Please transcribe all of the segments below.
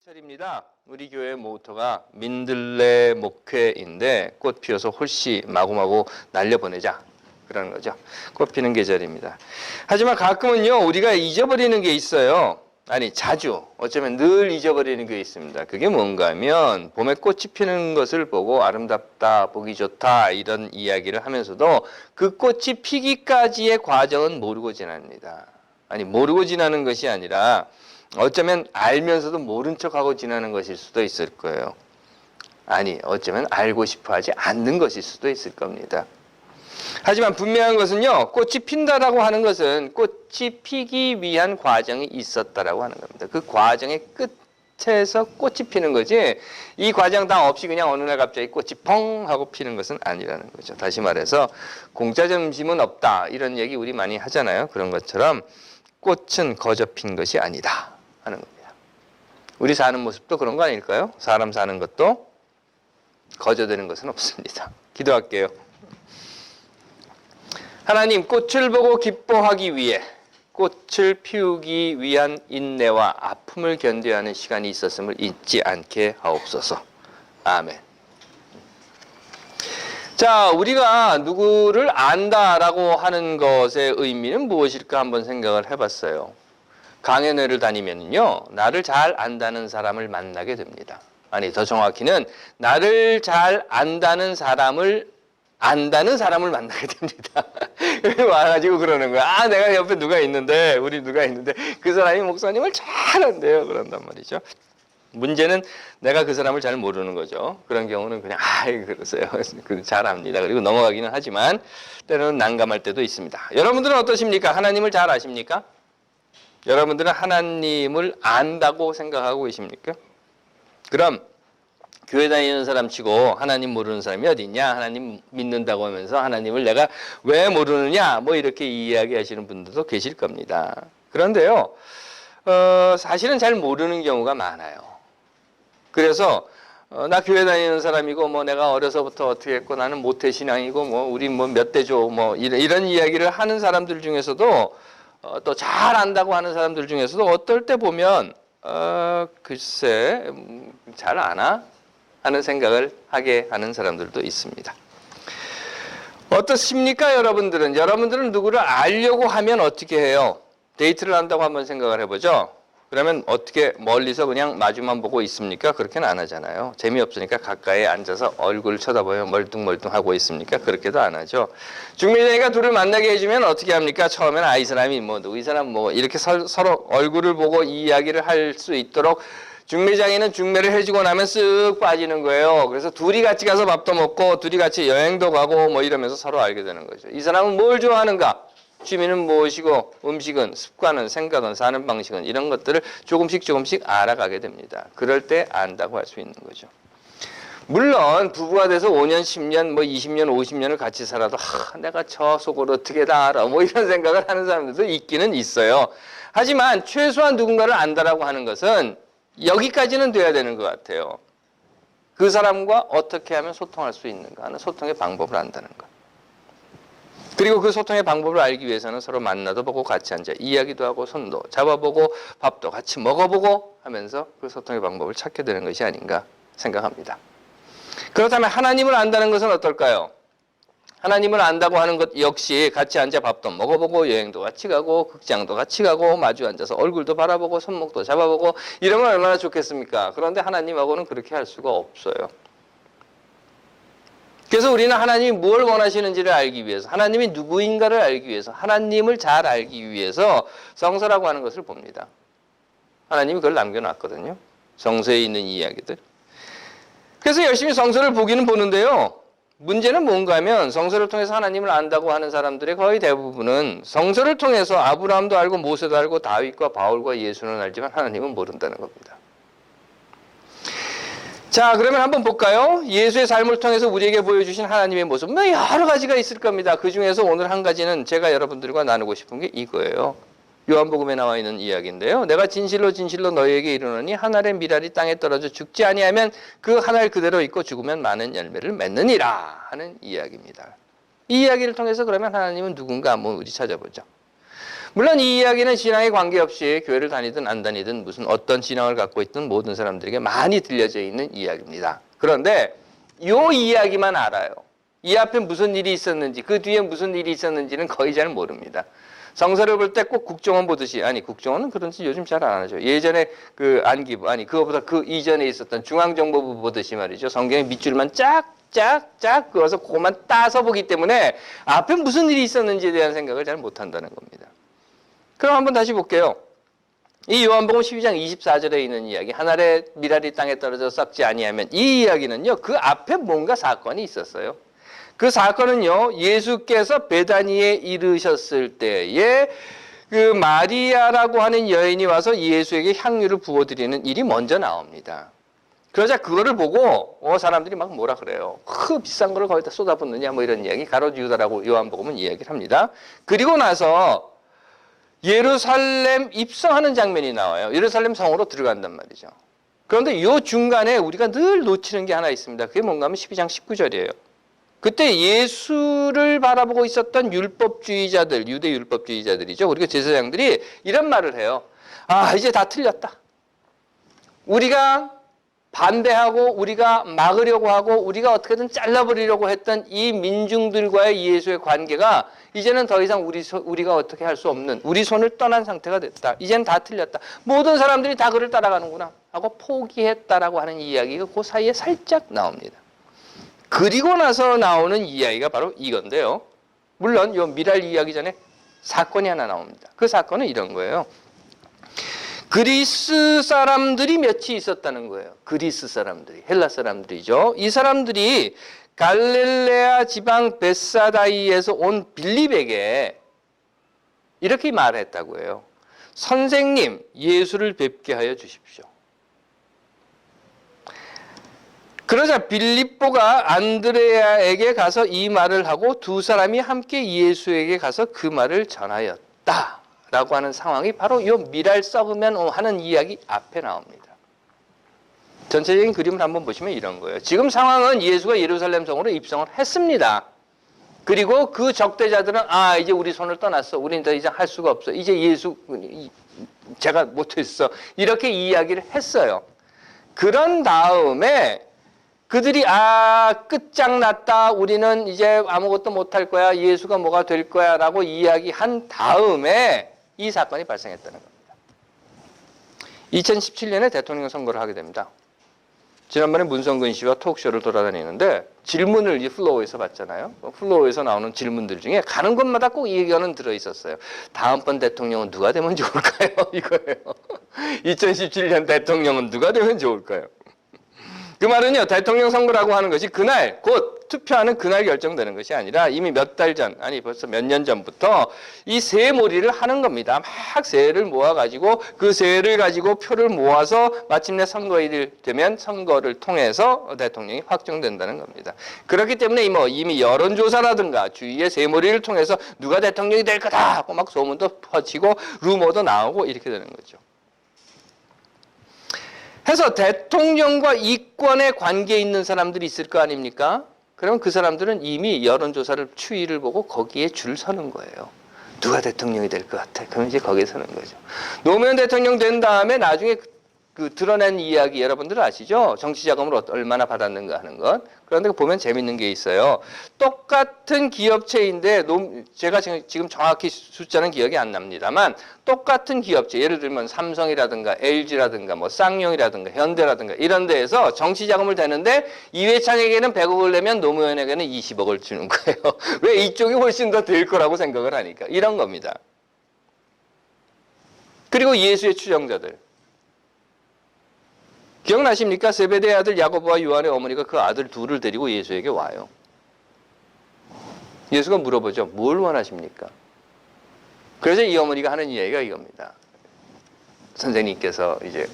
철입니다. 우리 교회 모토가 민들레 목회인데 꽃 피어서 홀씨 마구마구 날려보내자 그러는 거죠. 꽃 피는 계절입니다. 하지만 가끔은요 우리가 잊어버리는 게 있어요. 아니 자주 어쩌면 늘 잊어버리는 게 있습니다. 그게 뭔가 하면 봄에 꽃이 피는 것을 보고 아름답다 보기 좋다 이런 이야기를 하면서도 그 꽃이 피기까지의 과정은 모르고 지납니다. 아니 모르고 지나는 것이 아니라 어쩌면 알면서도 모른 척하고 지나는 것일 수도 있을 거예요. 아니 어쩌면 알고 싶어 하지 않는 것일 수도 있을 겁니다. 하지만 분명한 것은요, 꽃이 핀다라고 하는 것은 꽃이 피기 위한 과정이 있었다라고 하는 겁니다. 그 과정의 끝에서 꽃이 피는 거지 이 과정 다 없이 그냥 어느 날 갑자기 꽃이 펑 하고 피는 것은 아니라는 거죠. 다시 말해서 공짜 점심은 없다 이런 얘기 우리 많이 하잖아요. 그런 것처럼 꽃은 거저 핀 것이 아니다 하는 겁니다. 우리 사는 모습도 그런 거 아닐까요? 사람 사는 것도 거저 되는 것은 없습니다. 기도할게요. 하나님, 꽃을 보고 기뻐하기 위해 꽃을 피우기 위한 인내와 아픔을 견뎌야 하는 시간이 있었음을 잊지 않게 하옵소서. 아멘. 자, 우리가 누구를 안다라고 하는 것의 의미는 무엇일까 한번 생각을 해봤어요. 강연회를 다니면요, 나를 잘 안다는 사람을 만나게 됩니다. 아니, 더 정확히는 나를 잘 안다는 사람을 만나게 됩니다. 와가지고 그러는 거야. 아, 내가 옆에 누가 있는데, 우리 누가 있는데, 그 사람이 목사님을 잘 안대요. 그런단 말이죠. 문제는 내가 그 사람을 잘 모르는 거죠. 그런 경우는 그냥, 그러세요. 잘 압니다. 그리고 넘어가기는 하지만, 때로는 난감할 때도 있습니다. 여러분들은 어떠십니까? 하나님을 잘 아십니까? 여러분들은 하나님을 안다고 생각하고 계십니까? 그럼, 교회 다니는 사람 치고 하나님 모르는 사람이 어디 있냐? 하나님 믿는다고 하면서 하나님을 내가 왜 모르느냐? 뭐 이렇게 이야기하시는 분들도 계실 겁니다. 그런데요, 사실은 잘 모르는 경우가 많아요. 그래서 나 교회 다니는 사람이고 뭐 내가 어려서부터 어떻게 했고 나는 모태신앙이고 뭐 우리 뭐 몇 대죠 뭐 이런 이야기를 하는 사람들 중에서도 또 잘 안다고 하는 사람들 중에서도 어떨 때 보면 글쎄 잘 아나? 하는 생각을 하게 하는 사람들도 있습니다. 어떻습니까, 여러분들은? 여러분들은 누구를 알려고 하면 어떻게 해요? 데이트를 한다고 한번 생각을 해보죠. 그러면 어떻게 멀리서 그냥 마주만 보고 있습니까? 그렇게는 안 하잖아요. 재미없으니까 가까이 앉아서 얼굴 쳐다보며 멀뚱멀뚱하고 있습니까? 그렇게도 안 하죠. 중매장이가 둘을 만나게 해주면 어떻게 합니까? 처음에는 이 사람이 뭐 누구 이 사람 뭐 이렇게 서로 얼굴을 보고 이야기를 할 수 있도록 중매장이는 중매를 해주고 나면 쓱 빠지는 거예요. 그래서 둘이 같이 가서 밥도 먹고 둘이 같이 여행도 가고 뭐 이러면서 서로 알게 되는 거죠. 이 사람은 뭘 좋아하는가? 취미는 무엇이고 음식은 습관은 생각은 사는 방식은 이런 것들을 조금씩 알아가게 됩니다. 그럴 때 안다고 할 수 있는 거죠. 물론 부부가 돼서 5년, 10년, 뭐 20년, 50년을 같이 살아도 내가 저 속을 어떻게 다 알아 뭐 이런 생각을 하는 사람들도 있기는 있어요. 하지만 최소한 누군가를 안다라고 하는 것은 여기까지는 돼야 되는 것 같아요. 그 사람과 어떻게 하면 소통할 수 있는가 하는 소통의 방법을 안다는 것. 그리고 그 소통의 방법을 알기 위해서는 서로 만나도 보고 같이 앉아 이야기도 하고 손도 잡아보고 밥도 같이 먹어보고 하면서 그 소통의 방법을 찾게 되는 것이 아닌가 생각합니다. 그렇다면 하나님을 안다는 것은 어떨까요? 하나님을 안다고 하는 것 역시 같이 앉아 밥도 먹어보고 여행도 같이 가고 극장도 같이 가고 마주 앉아서 얼굴도 바라보고 손목도 잡아보고 이러면 얼마나 좋겠습니까? 그런데 하나님하고는 그렇게 할 수가 없어요. 그래서 우리는 하나님이 무엇을 원하시는지를 알기 위해서 하나님이 누구인가를 알기 위해서 하나님을 잘 알기 위해서 성서라고 하는 것을 봅니다. 하나님이 그걸 남겨놨거든요. 성서에 있는 이야기들. 그래서 열심히 성서를 보기는 보는데요. 문제는 뭔가 하면 성서를 통해서 하나님을 안다고 하는 사람들의 거의 대부분은 성서를 통해서 아브라함도 알고 모세도 알고 다윗과 바울과 예수는 알지만 하나님은 모른다는 겁니다. 자, 그러면 한번 볼까요? 예수의 삶을 통해서 우리에게 보여주신 하나님의 모습 여러 가지가 있을 겁니다. 그 중에서 오늘 한 가지는 제가 여러분들과 나누고 싶은 게 이거예요. 요한복음에 나와 있는 이야기인데요. 내가 진실로 너희에게 이르노니 한 알의 밀알이 땅에 떨어져 죽지 아니하면 그 한 알 그대로 있고 죽으면 많은 열매를 맺느니라 하는 이야기입니다. 이 이야기를 통해서 그러면 하나님은 누군가 한번 우리 찾아보죠. 물론 이 이야기는 신앙에 관계없이 교회를 다니든 안 다니든 무슨 어떤 신앙을 갖고 있든 모든 사람들에게 많이 들려져 있는 이야기입니다. 그런데 이 이야기만 알아요. 이 앞에 무슨 일이 있었는지, 그 뒤에 무슨 일이 있었는지는 거의 잘 모릅니다. 성서를 볼 때 꼭 국정원 보듯이, 아니 국정원은 그런지 요즘 잘 안 하죠. 예전에 그 안기부, 아니 그거보다 그 이전에 있었던 중앙정보부 보듯이 말이죠. 성경의 밑줄만 쫙쫙쫙 그어서 그것만 따서 보기 때문에 앞에 무슨 일이 있었는지에 대한 생각을 잘 못한다는 겁니다. 그럼 한번 다시 볼게요. 이 요한복음 12장 24절에 있는 이야기, 한 알의 밀알이 땅에 떨어져 썩지 아니하면, 이 이야기는요, 그 앞에 뭔가 사건이 있었어요. 그 사건은요, 예수께서 베다니에 이르셨을 때에 그 마리아라고 하는 여인이 와서 예수에게 향유를 부어드리는 일이 먼저 나옵니다. 그러자 그거를 보고 사람들이 막 뭐라 그래요. 그 비싼 거를 거기다 쏟아붓느냐 뭐 이런 이야기, 가롯 유다라고 요한복음은 이야기를 합니다. 그리고 나서 예루살렘 입성하는 장면이 나와요. 예루살렘 성으로 들어간단 말이죠. 그런데 이 중간에 우리가 늘 놓치는 게 하나 있습니다. 그게 뭔가 하면 12장 19절이에요. 그때 예수를 바라보고 있었던 율법주의자들, 유대 율법주의자들이죠. 그리고 제사장들이 이런 말을 해요. 아, 이제 다 틀렸다. 우리가 반대하고 우리가 막으려고 하고 우리가 어떻게든 잘라버리려고 했던 이 민중들과의 예수의 관계가 이제는 더 이상 우리가 어떻게 할 수 없는, 우리 손을 떠난 상태가 됐다. 이제는 다 틀렸다. 모든 사람들이 다 그를 따라가는구나 하고 포기했다라고 하는 이야기가 그 사이에 살짝 나옵니다. 그리고 나서 나오는 이야기가 바로 이건데요. 물론 이 미랄 이야기 전에 사건이 하나 나옵니다. 그 사건은 이런 거예요. 그리스 사람들이 몇이 있었다는 거예요. 그리스 사람들이, 헬라 사람들이죠. 이 사람들이 갈릴레아 지방 벳사다이에서 온 빌립에게 이렇게 말했다고 해요. 선생님, 예수를 뵙게 하여 주십시오. 그러자 빌립보가 안드레아에게 가서 이 말을 하고 두 사람이 함께 예수에게 가서 그 말을 전하였다 라고 하는 상황이 바로 이 미랄 썩으면 하는 이야기 앞에 나옵니다. 전체적인 그림을 한번 보시면 이런 거예요. 지금 상황은 예수가 예루살렘 성으로 입성을 했습니다. 그리고 그 적대자들은 이제 우리 손을 떠났어. 우리는 더 이상 할 수가 없어. 이제 예수 제가 못했어. 이렇게 이야기를 했어요. 그런 다음에 그들이 끝장났다. 우리는 이제 아무것도 못할 거야. 예수가 뭐가 될 거야 라고 이야기한 다음에 이 사건이 발생했다는 겁니다. 2017년에 대통령 선거를 하게 됩니다. 지난번에 문성근 씨와 토크쇼를 돌아다니는데 질문을 이 플로어에서 받잖아요. 플로어에서 나오는 질문들 중에 가는 곳마다 꼭 이 의견은 들어있었어요. 다음번 대통령은 누가 되면 좋을까요? 이거예요. 2017년 대통령은 누가 되면 좋을까요? 그 말은요, 대통령 선거라고 하는 것이 그날 곧 투표하는 그날 결정되는 것이 아니라 이미 몇 달 전, 아니 벌써 몇 년 전부터 이 세몰이를 하는 겁니다. 막 세를 모아가지고 그 세를 가지고 표를 모아서 마침내 선거일이 되면 선거를 통해서 대통령이 확정된다는 겁니다. 그렇기 때문에 이미 여론조사라든가 주위의 세몰이를 통해서 누가 대통령이 될 거다 하고 막 소문도 퍼지고 루머도 나오고 이렇게 되는 거죠. 해서 대통령과 이권에 관계 있는 사람들이 있을 거 아닙니까? 그러면 그 사람들은 이미 여론조사를 추이를 보고 거기에 줄 서는 거예요. 누가 대통령이 될 것 같아. 그럼 이제 거기에 서는 거죠. 노무현 대통령 된 다음에 나중에 그 드러낸 이야기 여러분들 아시죠? 정치자금을 얼마나 받았는가 하는 것. 그런데 보면 재밌는 게 있어요. 똑같은 기업체인데 제가 지금 정확히 숫자는 기억이 안 납니다만 똑같은 기업체, 예를 들면 삼성이라든가 LG라든가 뭐 쌍용이라든가 현대라든가 이런 데에서 정치자금을 대는데 이회창에게는 100억을 내면 노무현에게는 20억을 주는 거예요. 왜? 이쪽이 훨씬 더 될 거라고 생각을 하니까. 이런 겁니다. 그리고 예수의 추종자들. 기억나십니까? 세베대의 아들 야고보와 요한의 어머니가 그 아들 둘을 데리고 예수에게 와요. 예수가 물어보죠. 뭘 원하십니까? 그래서 이 어머니가 하는 이야기가 이겁니다. 선생님께서 이제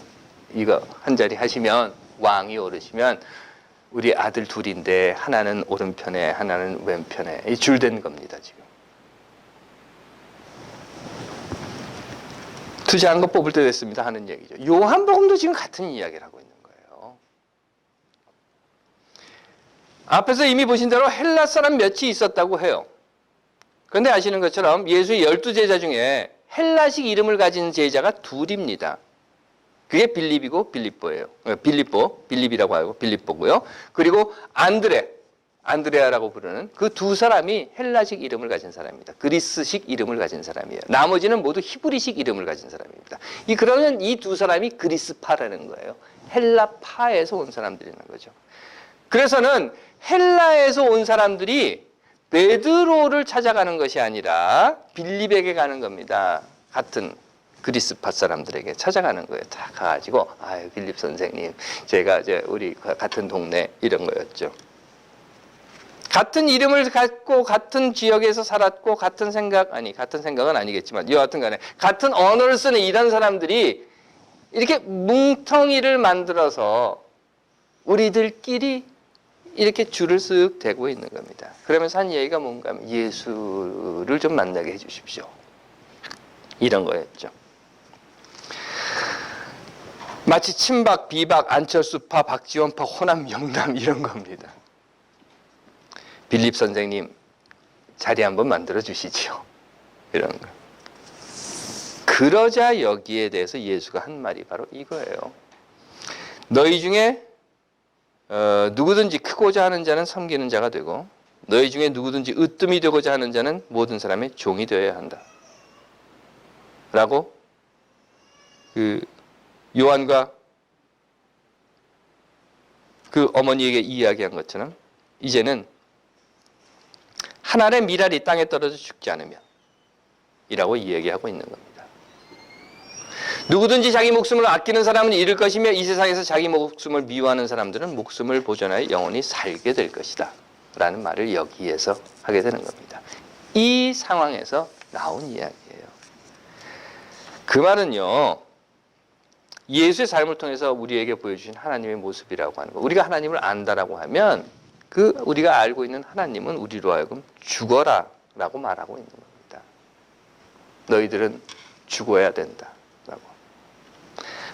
이거 한 자리 하시면, 왕이 오르시면 우리 아들 둘인데 하나는 오른편에 하나는 왼편에 이 줄된 겁니다. 지금 투자한 거 뽑을 때 됐습니다 하는 얘기죠. 요한복음도 지금 같은 이야기를 하고 있는 거예요. 앞에서 이미 보신 대로 헬라 사람 몇이 있었다고 해요. 그런데 아시는 것처럼 예수의 12제자 중에 헬라식 이름을 가진 제자가 둘입니다. 그게 빌립이고 빌립보예요. 빌립이라고 하고 빌립보고요. 그리고 안드레아라고 부르는 그 두 사람이 헬라식 이름을 가진 사람입니다. 그리스식 이름을 가진 사람이에요. 나머지는 모두 히브리식 이름을 가진 사람입니다. 그러면 이 두 사람이 그리스파라는 거예요. 헬라파에서 온 사람들이라는 거죠. 그래서는 헬라에서 온 사람들이 베드로를 찾아가는 것이 아니라 빌립에게 가는 겁니다. 같은 그리스파 사람들에게 찾아가는 거예요. 다 가가지고 아유 빌립 선생님, 제가 이제 우리 같은 동네 이런 거였죠. 같은 이름을 갖고 같은 지역에서 살았고 같은 생각은 아니겠지만 여하튼간에 같은 언어를 쓰는 이런 사람들이 이렇게 뭉텅이를 만들어서 우리들끼리 이렇게 줄을 쓱 대고 있는 겁니다. 그러면서 한 얘기가 뭔가 하면 예수를 좀 만나게 해주십시오. 이런 거였죠. 마치 친박, 비박, 안철수파, 박지원파, 호남, 영남 이런 겁니다. 빌립 선생님 자리 한번 만들어 주시지요. 이런 거. 그러자 여기에 대해서 예수가 한 말이 바로 이거예요. 너희 중에 누구든지 크고자 하는 자는 섬기는 자가 되고 너희 중에 누구든지 으뜸이 되고자 하는 자는 모든 사람의 종이 되어야 한다. 라고 요한과 그 어머니에게 이야기한 것처럼 이제는 한 알의 밀알이 땅에 떨어져 죽지 않으면 이라고 이야기하고 있는 겁니다. 누구든지 자기 목숨을 아끼는 사람은 잃을 것이며 이 세상에서 자기 목숨을 미워하는 사람들은 목숨을 보존하여 영원히 살게 될 것이다 라는 말을 여기에서 하게 되는 겁니다. 이 상황에서 나온 이야기예요. 그 말은요, 예수의 삶을 통해서 우리에게 보여주신 하나님의 모습이라고 하는 거. 우리가 하나님을 안다라고 하면 우리가 알고 있는 하나님은 우리로 하여금 죽어라 라고 말하고 있는 겁니다. 너희들은 죽어야 된다 라고.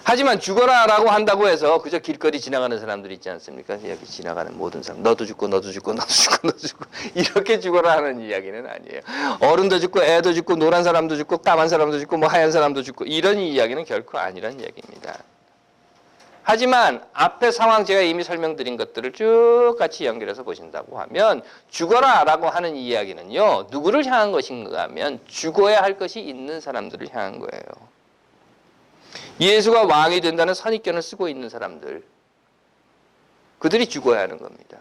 하지만 죽어라 라고 한다고 해서 그저 길거리 지나가는 사람들 있지 않습니까? 여기 지나가는 모든 사람 너도 죽고 너도 죽고 너도 죽고 너도 죽고 이렇게 죽어라 하는 이야기는 아니에요. 어른도 죽고 애도 죽고 노란 사람도 죽고 까만 사람도 죽고 뭐 하얀 사람도 죽고 이런 이야기는 결코 아니란 이야기입니다. 하지만 앞에 상황 제가 이미 설명드린 것들을 쭉 같이 연결해서 보신다고 하면 죽어라 라고 하는 이야기는요, 누구를 향한 것인가 하면 죽어야 할 것이 있는 사람들을 향한 거예요. 예수가 왕이 된다는 선입견을 쓰고 있는 사람들, 그들이 죽어야 하는 겁니다.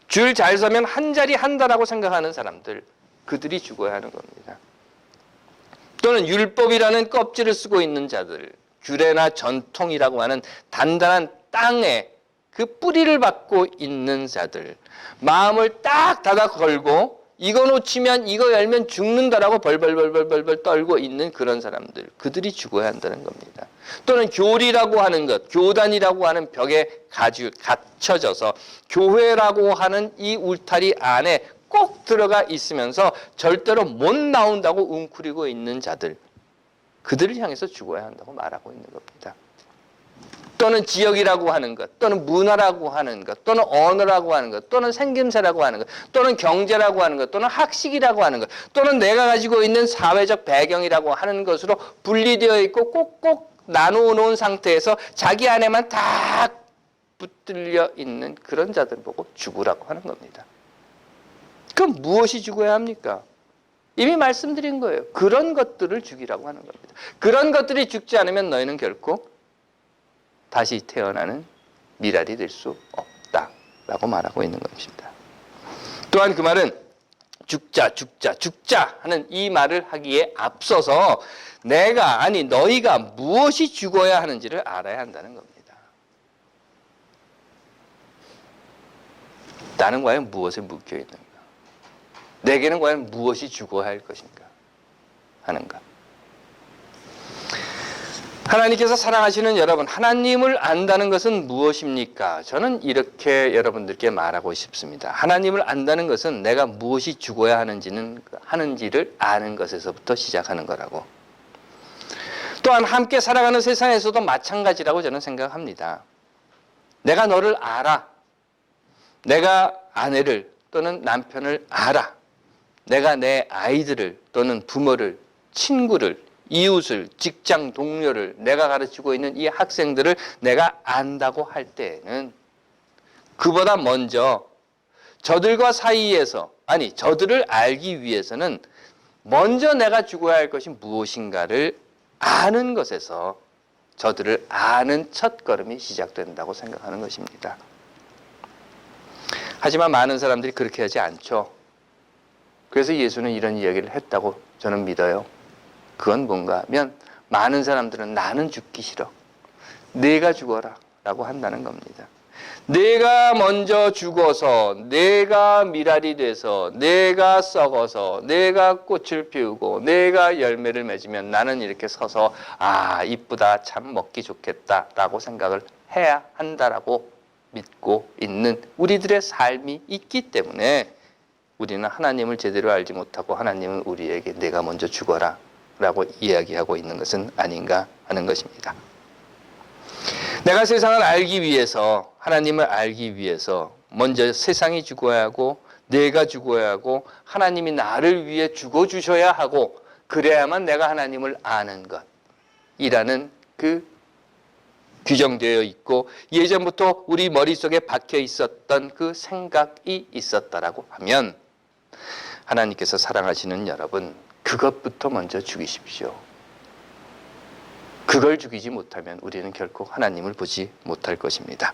줄 잘 서면 한 자리 한다라고 생각하는 사람들, 그들이 죽어야 하는 겁니다. 또는 율법이라는 껍질을 쓰고 있는 자들, 규례나 전통이라고 하는 단단한 땅에 그 뿌리를 받고 있는 자들, 마음을 딱 닫아 걸고 이거 놓치면 이거 열면 죽는다라고 벌벌 떨고 있는 그런 사람들, 그들이 죽어야 한다는 겁니다. 또는 교리라고 하는 것, 교단이라고 하는 벽에 갇혀져서 교회라고 하는 이 울타리 안에 꼭 들어가 있으면서 절대로 못 나온다고 웅크리고 있는 자들, 그들을 향해서 죽어야 한다고 말하고 있는 겁니다. 또는 지역이라고 하는 것, 또는 문화라고 하는 것, 또는 언어라고 하는 것, 또는 생김새라고 하는 것, 또는 경제라고 하는 것, 또는 학식이라고 하는 것, 또는 내가 가지고 있는 사회적 배경이라고 하는 것으로 분리되어 있고 꼭꼭 나누어 놓은 상태에서 자기 안에만 다 붙들려 있는 그런 자들 보고 죽으라고 하는 겁니다. 그럼 무엇이 죽어야 합니까? 이미 말씀드린 거예요. 그런 것들을 죽이라고 하는 겁니다. 그런 것들이 죽지 않으면 너희는 결코 다시 태어나는 미랄이 될 수 없다라고 말하고 있는 것입니다. 또한 그 말은 죽자 하는 이 말을 하기에 앞서서 너희가 무엇이 죽어야 하는지를 알아야 한다는 겁니다. 나는 과연 무엇에 묶여 있는가? 내게는 과연 무엇이 죽어야 할 것인가 하는가. 하나님께서 사랑하시는 여러분, 하나님을 안다는 것은 무엇입니까? 저는 이렇게 여러분들께 말하고 싶습니다. 하나님을 안다는 것은 내가 무엇이 죽어야 하는지를 아는 것에서부터 시작하는 거라고. 또한 함께 살아가는 세상에서도 마찬가지라고 저는 생각합니다. 내가 너를 알아. 내가 아내를 또는 남편을 알아. 내가 내 아이들을 또는 부모를, 친구를 이웃을, 직장 동료를, 내가 가르치고 있는 이 학생들을 내가 안다고 할 때에는 그보다 먼저 저들과 사이에서, 아니 저들을 알기 위해서는 먼저 내가 죽어야 할 것이 무엇인가를 아는 것에서 저들을 아는 첫걸음이 시작된다고 생각하는 것입니다. 하지만 많은 사람들이 그렇게 하지 않죠. 그래서 예수는 이런 이야기를 했다고 저는 믿어요. 그건 뭔가 하면 많은 사람들은 나는 죽기 싫어, 내가 죽어라 라고 한다는 겁니다. 내가 먼저 죽어서, 내가 미랄이 돼서, 내가 썩어서, 내가 꽃을 피우고, 내가 열매를 맺으면 나는 이렇게 서서 아, 이쁘다, 참 먹기 좋겠다 라고 생각을 해야 한다라고 믿고 있는 우리들의 삶이 있기 때문에 우리는 하나님을 제대로 알지 못하고 하나님은 우리에게 내가 먼저 죽어라 라고 이야기하고 있는 것은 아닌가 하는 것입니다. 내가 세상을 알기 위해서, 하나님을 알기 위해서 먼저 세상이 죽어야 하고 내가 죽어야 하고 하나님이 나를 위해 죽어주셔야 하고 그래야만 내가 하나님을 아는 것이라는 그 규정되어 있고 예전부터 우리 머릿속에 박혀 있었던 그 생각이 있었다라고 하면 하나님께서 사랑하시는 여러분, 그것부터 먼저 죽이십시오. 그걸 죽이지 못하면 우리는 결코 하나님을 보지 못할 것입니다.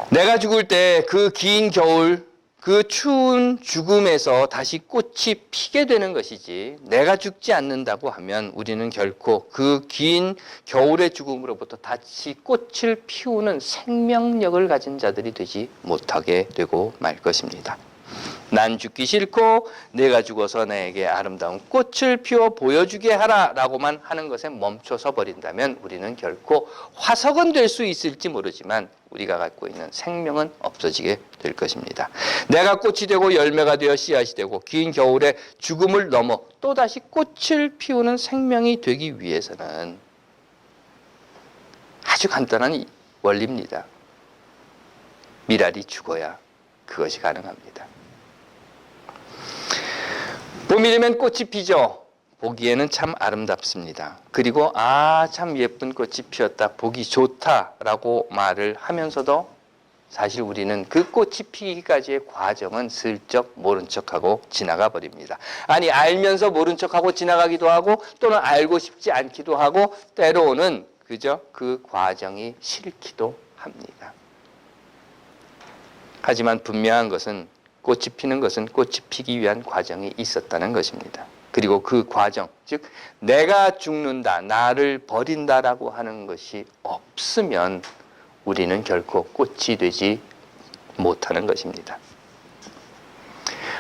내가 죽을 때 그 긴 겨울, 그 추운 죽음에서 다시 꽃이 피게 되는 것이지 내가 죽지 않는다고 하면 우리는 결코 그 긴 겨울의 죽음으로부터 다시 꽃을 피우는 생명력을 가진 자들이 되지 못하게 되고 말 것입니다. 난 죽기 싫고 내가 죽어서 나에게 아름다운 꽃을 피워 보여주게 하라 라고만 하는 것에 멈춰서 버린다면 우리는 결코 화석은 될 수 있을지 모르지만 우리가 갖고 있는 생명은 없어지게 될 것입니다. 내가 꽃이 되고 열매가 되어 씨앗이 되고 긴 겨울에 죽음을 넘어 또다시 꽃을 피우는 생명이 되기 위해서는 아주 간단한 원리입니다. 미랄이 죽어야 그것이 가능합니다. 봄이 되면 꽃이 피죠. 보기에는 참 아름답습니다. 그리고 참 예쁜 꽃이 피었다, 보기 좋다라고 말을 하면서도 사실 우리는 그 꽃이 피기까지의 과정은 슬쩍 모른 척하고 지나가 버립니다. 아니 알면서 모른 척하고 지나가기도 하고 또는 알고 싶지 않기도 하고 때로는 그저 그 과정이 싫기도 합니다. 하지만 분명한 것은 꽃이 피는 것은 꽃이 피기 위한 과정이 있었다는 것입니다. 그리고 그 과정, 즉 내가 죽는다, 나를 버린다라고 하는 것이 없으면 우리는 결코 꽃이 되지 못하는 것입니다.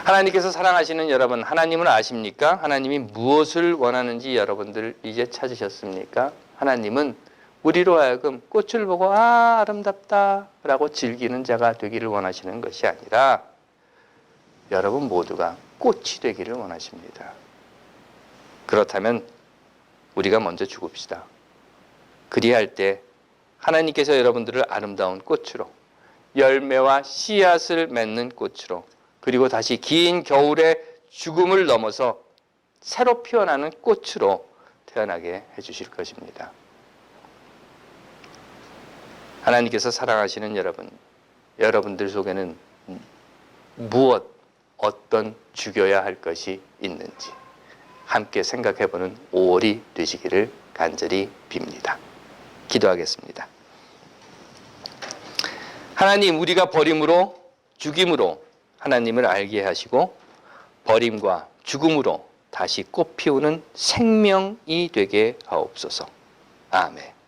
하나님께서 사랑하시는 여러분, 하나님을 아십니까? 하나님이 무엇을 원하는지 여러분들 이제 찾으셨습니까? 하나님은 우리로 하여금 꽃을 보고 아름답다 라고 즐기는 자가 되기를 원하시는 것이 아니라 여러분 모두가 꽃이 되기를 원하십니다. 그렇다면 우리가 먼저 죽읍시다. 그리할 때 하나님께서 여러분들을 아름다운 꽃으로, 열매와 씨앗을 맺는 꽃으로, 그리고 다시 긴 겨울의 죽음을 넘어서 새로 피어나는 꽃으로 태어나게 해주실 것입니다. 하나님께서 사랑하시는 여러분, 여러분들 속에는 어떤 죽여야 할 것이 있는지 함께 생각해보는 5월이 되시기를 간절히 빕니다. 기도하겠습니다. 하나님, 우리가 버림으로, 죽임으로 하나님을 알게 하시고 버림과 죽음으로 다시 꽃 피우는 생명이 되게 하옵소서. 아멘.